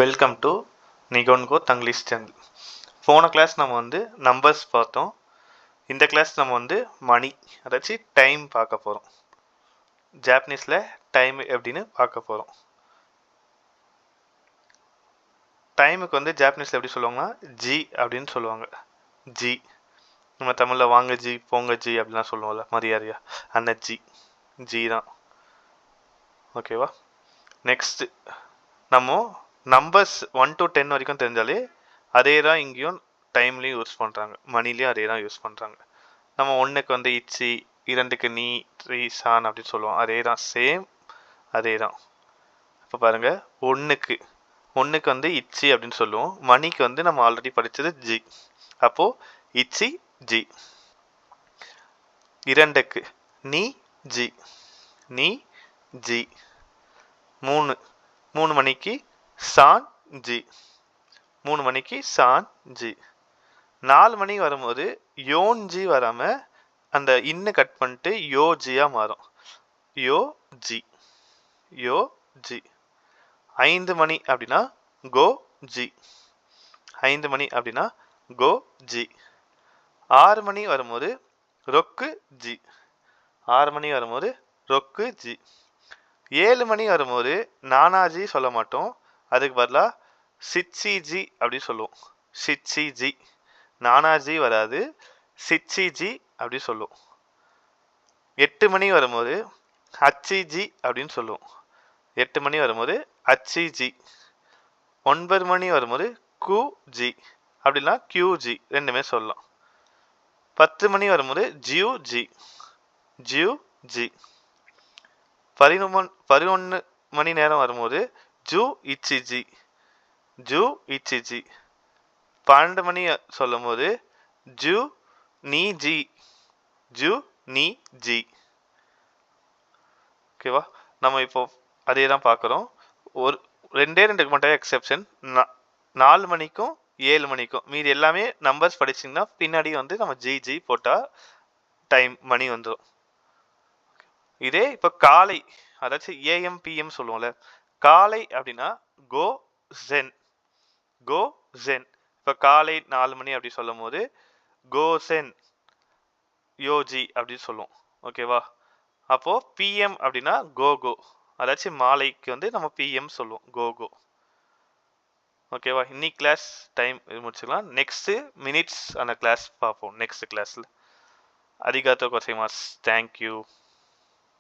Welcome to நிகோன்கோ Tanglish channel. போன class நம்ம வந்து நம்பர்ஸ் பார்த்தோம். இந்த கிளாஸ் நம்ம வந்து மணி, அதாச்சும் டைம் பார்க்க போகிறோம். ஜாப்பனீஸில் டைம் எப்படின்னு பார்க்க போகிறோம். டைமுக்கு வந்து ஜாப்பனீஸில் எப்படி சொல்லுவாங்கன்னா ஜி அப்படின்னு சொல்லுவாங்க. ஜி, நம்ம தமிழில் வாங்க ஜி போங்க ஜி அப்படிலாம் சொல்லுவோம்ல மரியாதையா, அந்த ஜி ஜி தான். ஓகேவா? நெக்ஸ்ட்டு நம்ம நம்பர்ஸ் 1 to 10 வரைக்கும் தெரிஞ்சாலே அதே தான் இங்கேயும் டைம்லேயும் யூஸ் பண்ணுறாங்க, மணிலையும் அதே தான் யூஸ் பண்ணுறாங்க. நம்ம ஒன்றுக்கு வந்து இச்சி, 2க்கு நீ, 3 சான் அப்படின்னு சொல்லுவோம். அதே தான், சேம் அதே தான். இப்போ பாருங்கள், ஒன்றுக்கு வந்து இச்சி அப்படின்னு சொல்லுவோம். மணிக்கு வந்து நம்ம ஆல்ரெடி படித்தது ஜி, அப்போது இச்சி ஜி. 2க்கு நீ ஜி, நீ ஜி. 3 மணிக்கு சான் ஜி, 3 மணிக்கு சான் ஜி. 4 மணி வரும்போது யோன் ஜி வராமல் அந்த இன்னை கட் பண்ணிட்டு யோ ஜியாக மாறும். யோ ஜி, யோ ஜி. 5 மணி அப்படின்னா கோ ஜி, 5 மணி அப்படின்னா கோ ஜி. 6 மணி வரும்போது ரொக்கு ஜி, 6 மணி வரும்போது ரொக்கு ஜி. 7 மணி வரும்போது நானாஜி சொல்ல மாட்டோம், அதுக்கு பதிலாக சிச்சி ஜி அப்படி சொல்லுவோம். சிச்சி ஜி, நானாஜி வராது, சிச்சி ஜி அப்படி சொல்லுவோம். 8 மணி வரும்போது அச்சி ஜி அப்படின்னு சொல்லுவோம். 8 மணி வரும்போது அச்சி ஜி. 9 மணி வரும்போது கு ஜி, அப்படின்னா கியூ ஜி, ரெண்டுமே சொல்லலாம். 10 மணி வரும்போது ஜியூ ஜி, ஜியூ ஜி. 11 மணி நேரம் வரும்போது ஜூ இச்சி ஜி, ஜூ இச்சி ஜி. 12 மணி சொல்லும் போது ஜூ நீ ஜி, ஜூ நீ ஜி. ஓகேவா? நம்ம இப்போ அதே தான் பார்க்குறோம். ஒரு ரெண்டுக்கு மட்டும் எக்ஸெப்ஷன், 4 மணிக்கும் 7 மணிக்கும். மீதி எல்லாமே நம்பர்ஸ் படிச்சிங்கன்னா பின்னாடி வந்து நம்ம ஜி ஜி போட்டால் டைம் மணி வந்துடும். இதே இப்போ காலை, அதாச்சும் ஏஎம் பிஎம் சொல்லுவோம்ல, காலை அப்படின்னா கோ ஜென், கோ ஜென். இப்போ காலை 4 மணி அப்படி சொல்லும் போது கோ சென் யோஜி அப்படின்னு சொல்லுவோம். ஓகேவா? அப்போது பிஎம் அப்படின்னா கோ கோ, அதாச்சும் மாலைக்கு வந்து நம்ம பிஎம் சொல்லுவோம், கோ கோ. ஓகேவா? இன்னைக்கு கிளாஸ் டைம் முடிச்சுக்கலாம். நெக்ஸ்ட்டு மினிட்ஸ் அந்த கிளாஸ் பார்ப்போம் நெக்ஸ்ட் கிளாஸில். அரிகாத்தோ கோசைமாஸ். தேங்க்யூ.